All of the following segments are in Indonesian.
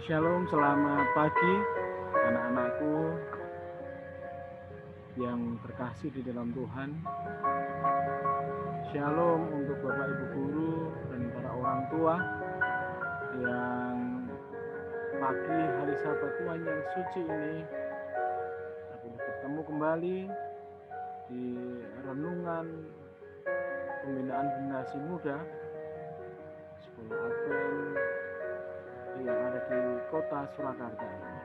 Shalom, selamat pagi anak-anakku yang terkasih di dalam Tuhan. Shalom untuk Bapak Ibu Guru dan para orang tua yang pagi hari Sabat Tuhan yang suci ini boleh bertemu kembali di renungan pembinaan generasi muda Sekolah Advent yang ada di kota Surakarta ini.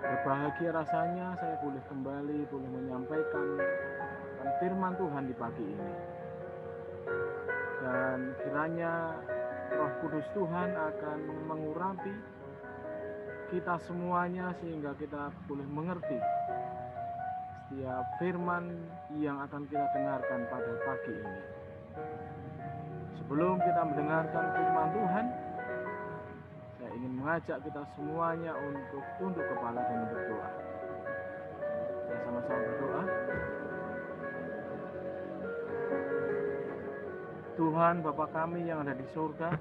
Berbahagia rasanya saya boleh kembali menyampaikan firman Tuhan di pagi ini. Dan kiranya Roh Kudus Tuhan akan mengurapi kita semuanya sehingga kita boleh mengerti setiap firman yang akan kita dengarkan pada pagi ini. Sebelum kita mendengarkan firman Tuhan, saya ingin mengajak kita semuanya untuk tunduk kepala dan berdoa. Kita sama-sama berdoa. Tuhan Bapa kami yang ada di surga,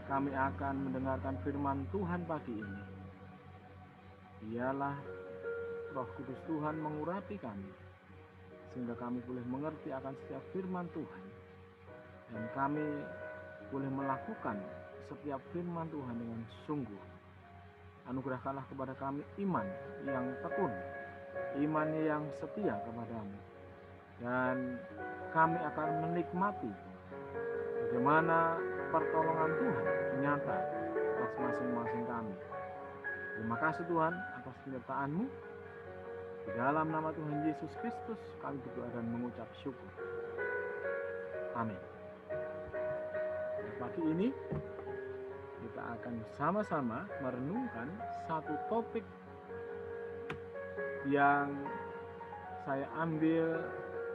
kami akan mendengarkan firman Tuhan pagi ini. Biarlah Roh Kudus Tuhan mengurapi kami, sehingga kami boleh mengerti akan setiap firman Tuhan. Dan kami boleh melakukan setiap firman Tuhan dengan sungguh. Anugerahkanlah kepada kami iman yang tekun, iman yang setia kepadamu. Dan kami akan menikmati bagaimana pertolongan Tuhan nyata atas masing-masing kami. Terima kasih Tuhan atas penyertaan-Mu. Di dalam nama Tuhan Yesus Kristus kami berdoa dan mengucap syukur. Amin. Pagi ini kita akan bersama-sama merenungkan satu topik yang saya ambil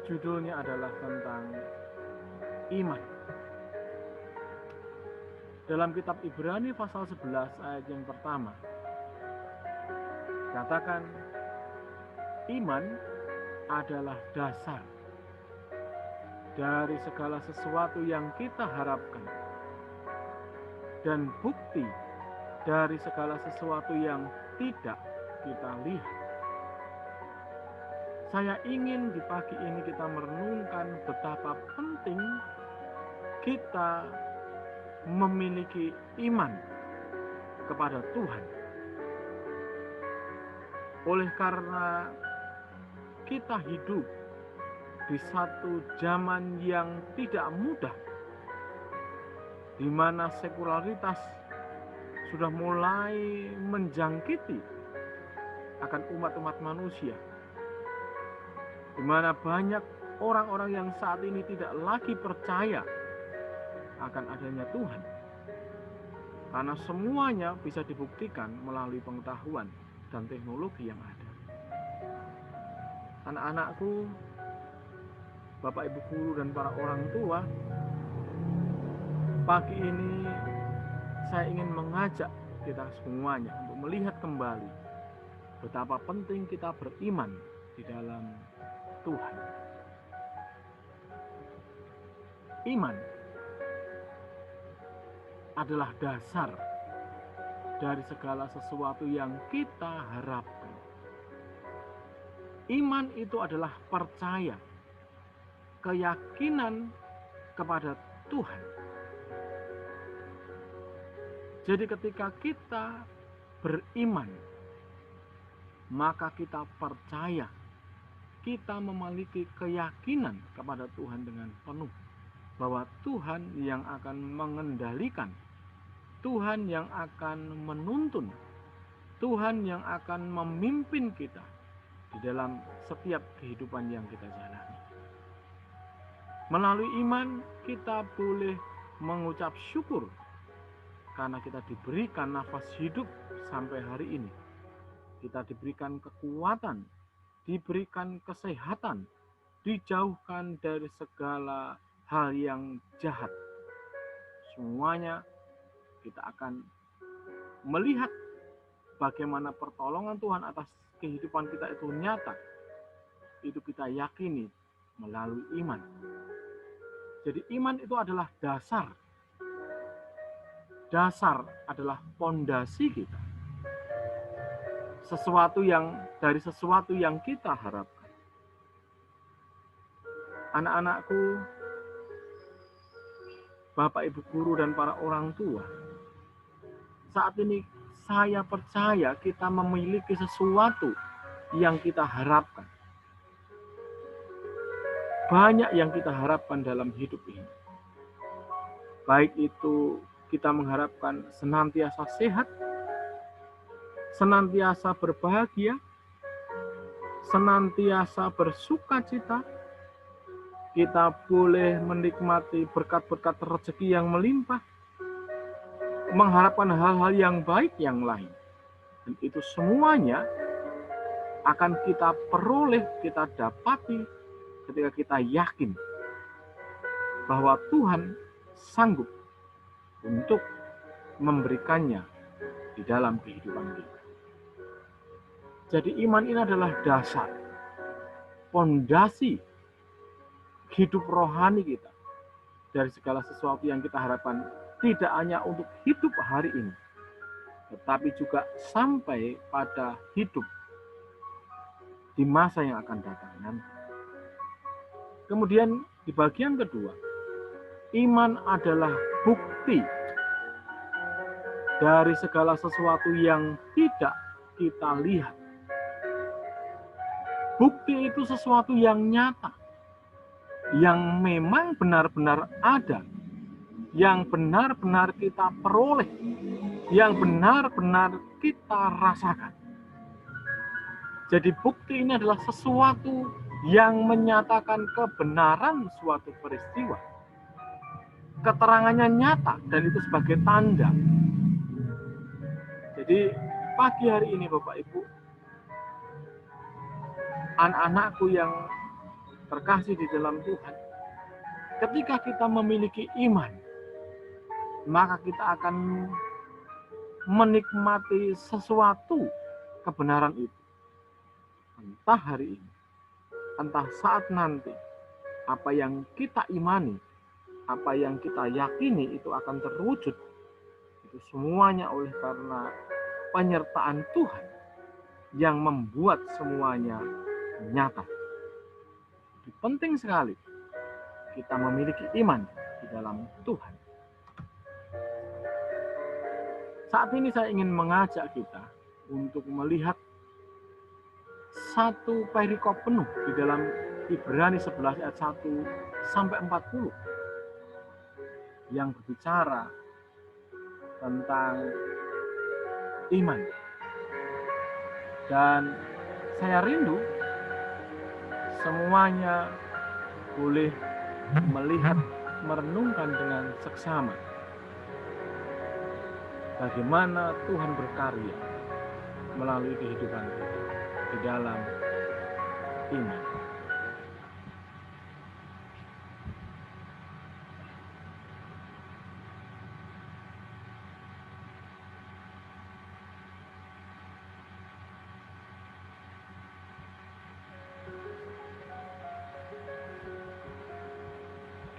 judulnya adalah tentang iman. Dalam kitab Ibrani pasal 11 ayat yang pertama, katakan iman adalah dasar dari segala sesuatu yang kita harapkan dan bukti dari segala sesuatu yang tidak kita lihat. Saya ingin di pagi ini kita merenungkan betapa penting kita memiliki iman kepada Tuhan. Oleh karena kita hidup di satu zaman yang tidak mudah, di mana sekularitas sudah mulai menjangkiti akan umat-umat manusia, di mana banyak orang-orang yang saat ini tidak lagi percaya akan adanya Tuhan, karena semuanya bisa dibuktikan melalui pengetahuan dan teknologi yang ada. Anak-anakku, Bapak Ibu Guru dan para orang tua, pagi ini saya ingin mengajak kita semuanya untuk melihat kembali betapa penting kita beriman di dalam Tuhan. Iman adalah dasar dari segala sesuatu yang kita harapkan. Iman itu adalah percaya, keyakinan kepada Tuhan. Jadi ketika kita beriman, maka kita percaya, kita memiliki keyakinan kepada Tuhan dengan penuh, bahwa Tuhan yang akan mengendalikan, Tuhan yang akan menuntun, Tuhan yang akan memimpin kita di dalam setiap kehidupan yang kita jalani. Melalui iman kita boleh mengucap syukur karena kita diberikan nafas hidup sampai hari ini. Kita diberikan kekuatan, diberikan kesehatan, dijauhkan dari segala hal yang jahat. Semuanya kita akan melihat bagaimana pertolongan Tuhan atas kehidupan kita itu nyata. Itu kita yakini melalui iman. Jadi iman itu adalah dasar dasar, adalah pondasi kita. Dari sesuatu yang kita harapkan. Anak-anakku, Bapak Ibu guru dan para orang tua, saat ini saya percaya kita memiliki sesuatu yang kita harapkan. Banyak yang kita harapkan dalam hidup ini. Baik itu kita mengharapkan senantiasa sehat, senantiasa berbahagia, senantiasa bersuka cita, kita boleh menikmati berkat-berkat rezeki yang melimpah, mengharapkan hal-hal yang baik yang lain. Dan itu semuanya akan kita peroleh, kita dapati ketika kita yakin bahwa Tuhan sanggup untuk memberikannya di dalam kehidupan kita. Jadi iman ini adalah dasar, pondasi hidup rohani kita dari segala sesuatu yang kita harapkan, tidak hanya untuk hidup hari ini, tetapi juga sampai pada hidup di masa yang akan datang nanti. Kemudian di bagian kedua, iman adalah bukti dari segala sesuatu yang tidak kita lihat. Bukti itu sesuatu yang nyata, yang memang benar-benar ada, yang benar-benar kita peroleh, yang benar-benar kita rasakan. Jadi bukti ini adalah sesuatu yang menyatakan kebenaran suatu peristiwa. Keterangannya nyata dan itu sebagai tanda. Jadi pagi hari ini Bapak Ibu, anak-anakku yang terkasih di dalam Tuhan, ketika kita memiliki iman, maka kita akan menikmati sesuatu kebenaran itu. Entah hari ini, entah saat nanti, apa yang kita imani, apa yang kita yakini itu akan terwujud. Itu semuanya oleh karena penyertaan Tuhan yang membuat semuanya nyata. Jadi penting sekali kita memiliki iman di dalam Tuhan. Saat ini saya ingin mengajak kita untuk melihat satu perikop penuh di dalam Ibrani 11 ayat 1 sampai 40 yang berbicara tentang iman. Dan saya rindu semuanya boleh melihat, merenungkan dengan seksama bagaimana Tuhan berkarya melalui kehidupan kita di dalam iman.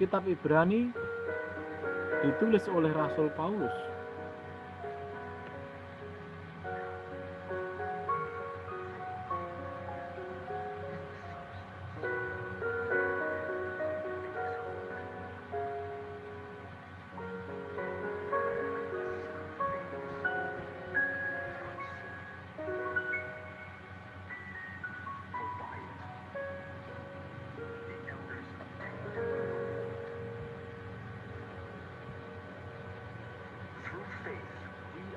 Kitab Ibrani ditulis oleh Rasul Paulus.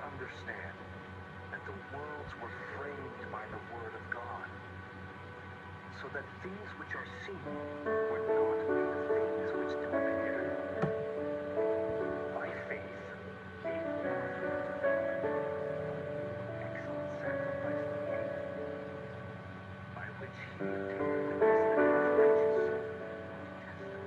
Understand that the worlds were framed by the word of God, so that things which are seen were not the things which do appear. By faith, Abel excellent sacrifice of Cain, by which he obtained the witness of righteousness.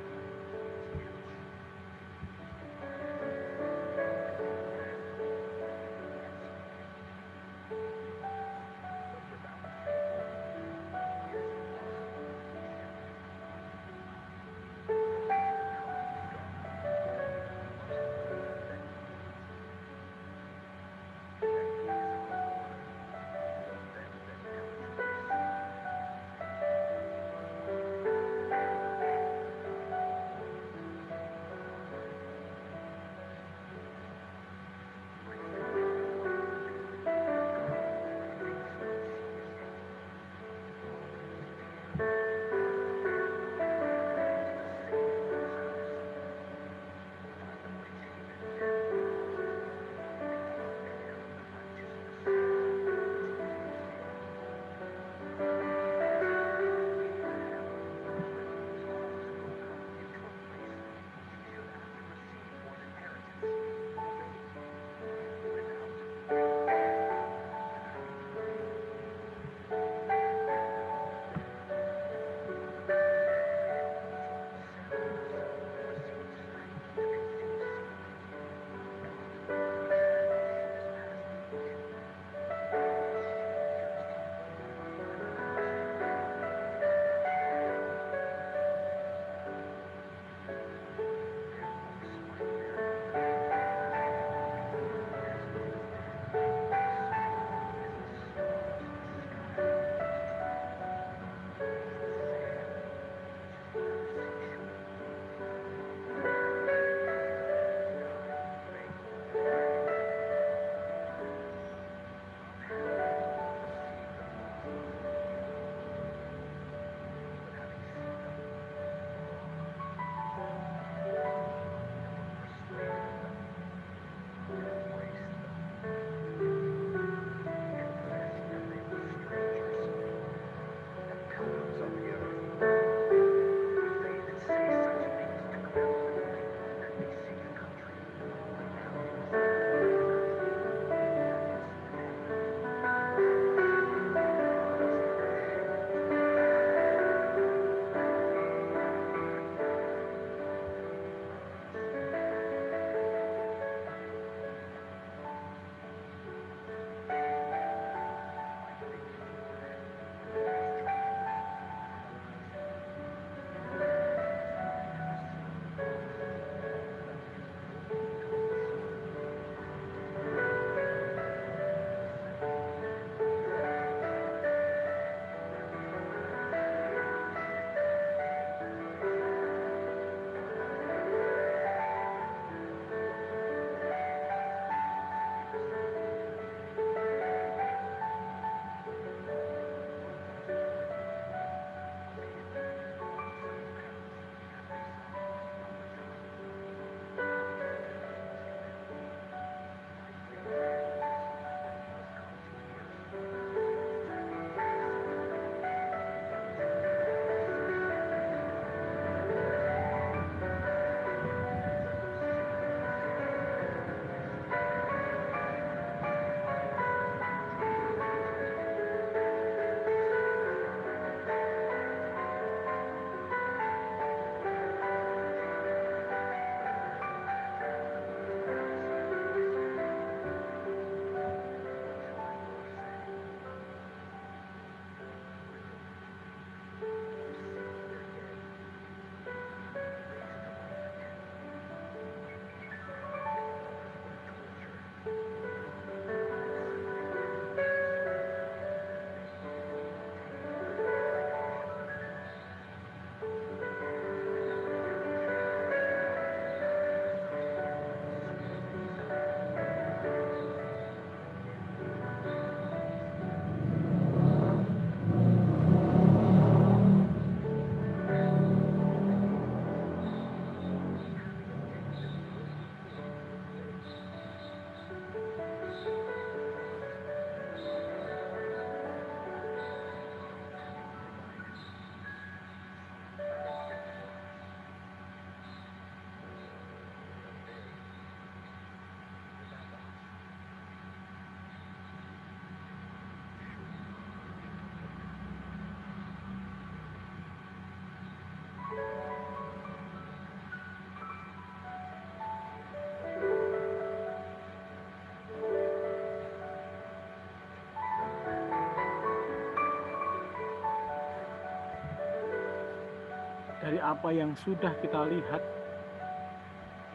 apa yang sudah kita lihat,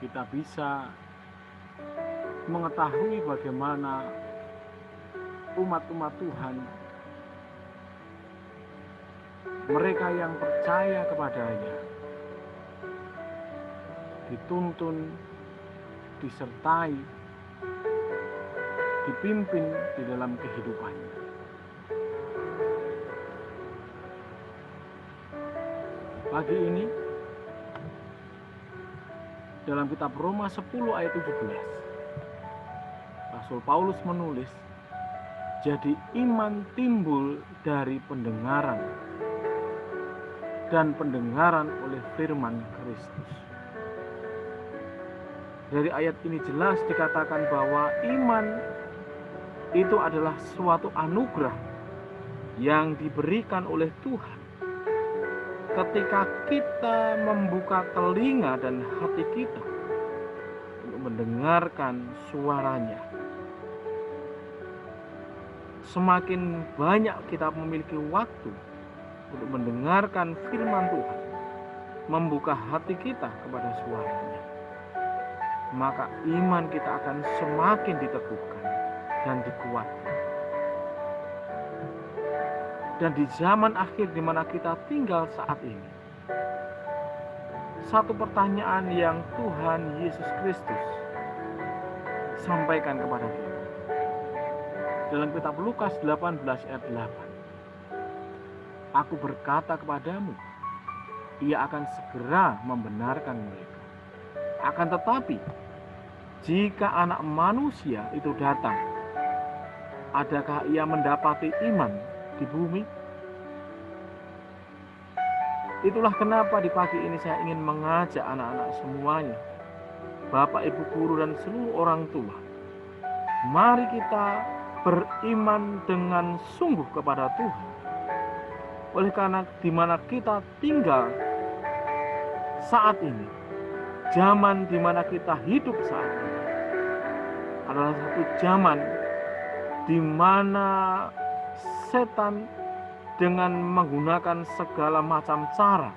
kita bisa mengetahui bagaimana umat-umat Tuhan, mereka yang percaya kepadanya, dituntun, disertai, dipimpin di dalam kehidupannya. Pagi ini dalam kitab Roma 10 ayat 17, Rasul Paulus menulis, jadi iman timbul dari pendengaran, dan pendengaran oleh firman Kristus. Dari ayat ini jelas dikatakan bahwa iman itu adalah suatu anugerah yang diberikan oleh Tuhan. Ketika kita membuka telinga dan hati kita untuk mendengarkan suaranya, semakin banyak kita memiliki waktu untuk mendengarkan firman Tuhan, membuka hati kita kepada suaranya, maka iman kita akan semakin diteguhkan dan dikuatkan. Dan di zaman akhir di mana kita tinggal saat ini, satu pertanyaan yang Tuhan Yesus Kristus sampaikan kepada kita dalam kitab Lukas 18 ayat 8. Aku berkata kepadamu, ia akan segera membenarkan mereka. Akan tetapi, jika anak manusia itu datang, adakah ia mendapati iman di bumi? Itulah kenapa di pagi ini saya ingin mengajak anak-anak semuanya, Bapak, Ibu guru dan seluruh orang tua, mari kita beriman dengan sungguh kepada Tuhan. Oleh karena di mana kita tinggal saat ini, zaman di mana kita hidup saat ini adalah satu zaman di mana setan dengan menggunakan segala macam cara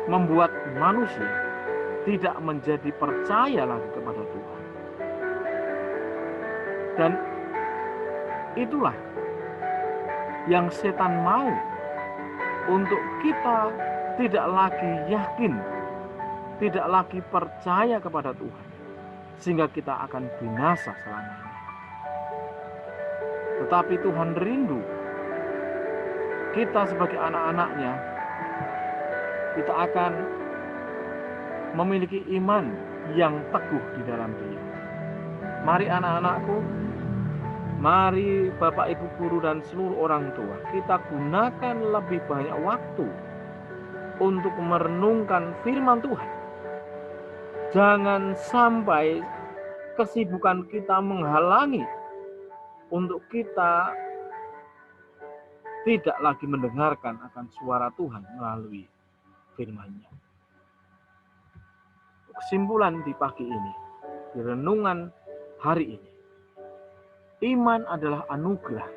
membuat manusia tidak menjadi percaya lagi kepada Tuhan. Dan itulah yang setan mau, untuk kita tidak lagi yakin, tidak lagi percaya kepada Tuhan, sehingga kita akan binasa selamanya. Tetapi Tuhan rindu kita sebagai anak-anaknya, kita akan memiliki iman yang teguh di dalam Dia. Mari anak-anakku, mari Bapak, Ibu guru dan seluruh orang tua, kita gunakan lebih banyak waktu untuk merenungkan firman Tuhan. Jangan sampai kesibukan kita menghalangi untuk kita tidak lagi mendengarkan akan suara Tuhan melalui firman-Nya. Kesimpulan di pagi ini, di renungan hari ini, iman adalah anugerah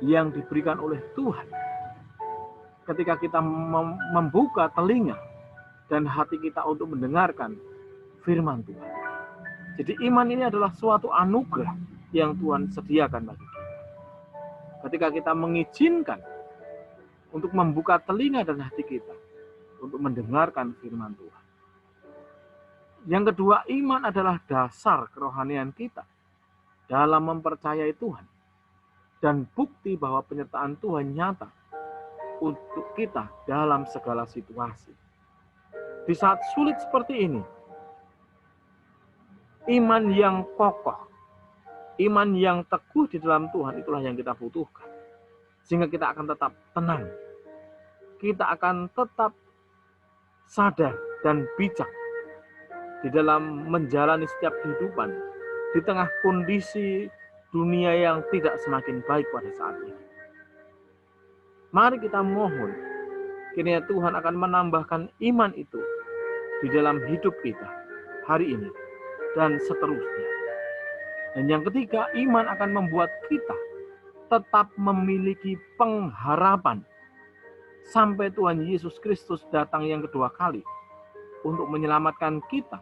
yang diberikan oleh Tuhan ketika kita membuka telinga dan hati kita untuk mendengarkan firman Tuhan. Jadi iman ini adalah suatu anugerah yang Tuhan sediakan bagi kita. Ketika kita mengizinkan untuk membuka telinga dan hati kita untuk mendengarkan firman Tuhan. Yang kedua, iman adalah dasar kerohanian kita dalam mempercayai Tuhan dan bukti bahwa penyertaan Tuhan nyata untuk kita dalam segala situasi. Di saat sulit seperti ini, iman yang kokoh, iman yang teguh di dalam Tuhan, itulah yang kita butuhkan. Sehingga kita akan tetap tenang. Kita akan tetap sadar dan bijak di dalam menjalani setiap kehidupan di tengah kondisi dunia yang tidak semakin baik pada saat ini. Mari kita mohon, kiranya Tuhan akan menambahkan iman itu di dalam hidup kita hari ini dan seterusnya. Dan yang ketiga, iman akan membuat kita tetap memiliki pengharapan sampai Tuhan Yesus Kristus datang yang kedua kali untuk menyelamatkan kita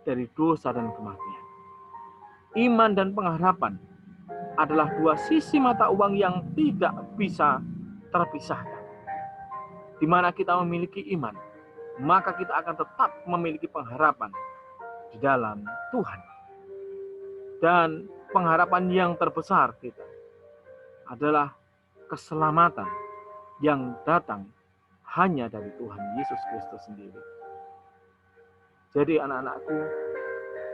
dari dosa dan kematian. Iman dan pengharapan adalah dua sisi mata uang yang tidak bisa terpisahkan. Di mana kita memiliki iman, maka kita akan tetap memiliki pengharapan di dalam Tuhan. Dan pengharapan yang terbesar kita adalah keselamatan yang datang hanya dari Tuhan Yesus Kristus sendiri. Jadi anak-anakku,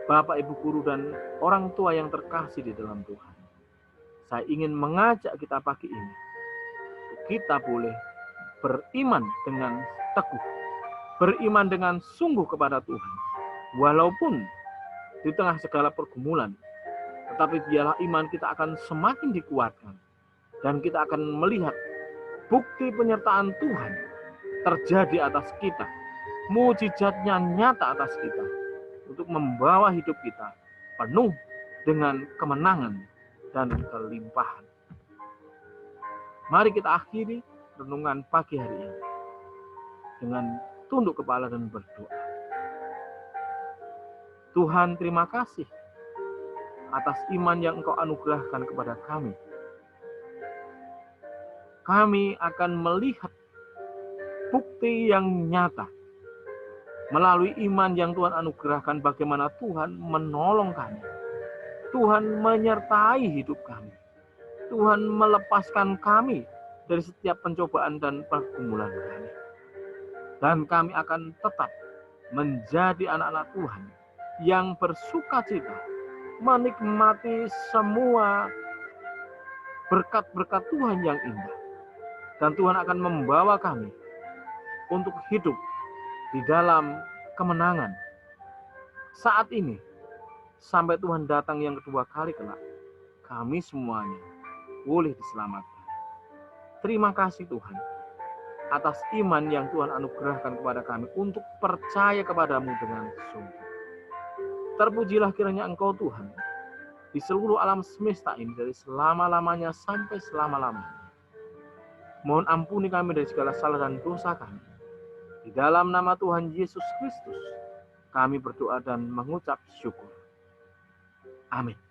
Bapak, Ibu guru, dan orang tua yang terkasih di dalam Tuhan, saya ingin mengajak kita pagi ini, kita boleh beriman dengan teguh, beriman dengan sungguh kepada Tuhan. Walaupun di tengah segala pergumulan, tetapi biarlah iman kita akan semakin dikuatkan. Dan kita akan melihat bukti penyertaan Tuhan terjadi atas kita. Mujizatnya nyata atas kita. Untuk membawa hidup kita penuh dengan kemenangan dan kelimpahan. Mari kita akhiri renungan pagi hari ini dengan tunduk kepala dan berdoa. Tuhan, terima kasih atas iman yang Engkau anugerahkan kepada kami. Kami akan melihat bukti yang nyata melalui iman yang Tuhan anugerahkan, bagaimana Tuhan menolong kami. Tuhan menyertai hidup kami. Tuhan melepaskan kami dari setiap pencobaan dan pergumulan kami. Dan kami akan tetap menjadi anak-anak Tuhan yang bersukacita, menikmati semua berkat-berkat Tuhan yang indah. Dan Tuhan akan membawa kami untuk hidup di dalam kemenangan saat ini sampai Tuhan datang yang kedua kali kelak. Kami semuanya boleh diselamatkan. Terima kasih Tuhan atas iman yang Tuhan anugerahkan kepada kami untuk percaya kepadamu dengan sungguh. Terpujilah kiranya Engkau Tuhan di seluruh alam semesta ini dari selama-lamanya sampai selama-lamanya. Mohon ampuni kami dari segala salah dan dosa kami. Di dalam nama Tuhan Yesus Kristus, kami berdoa dan mengucap syukur. Amin.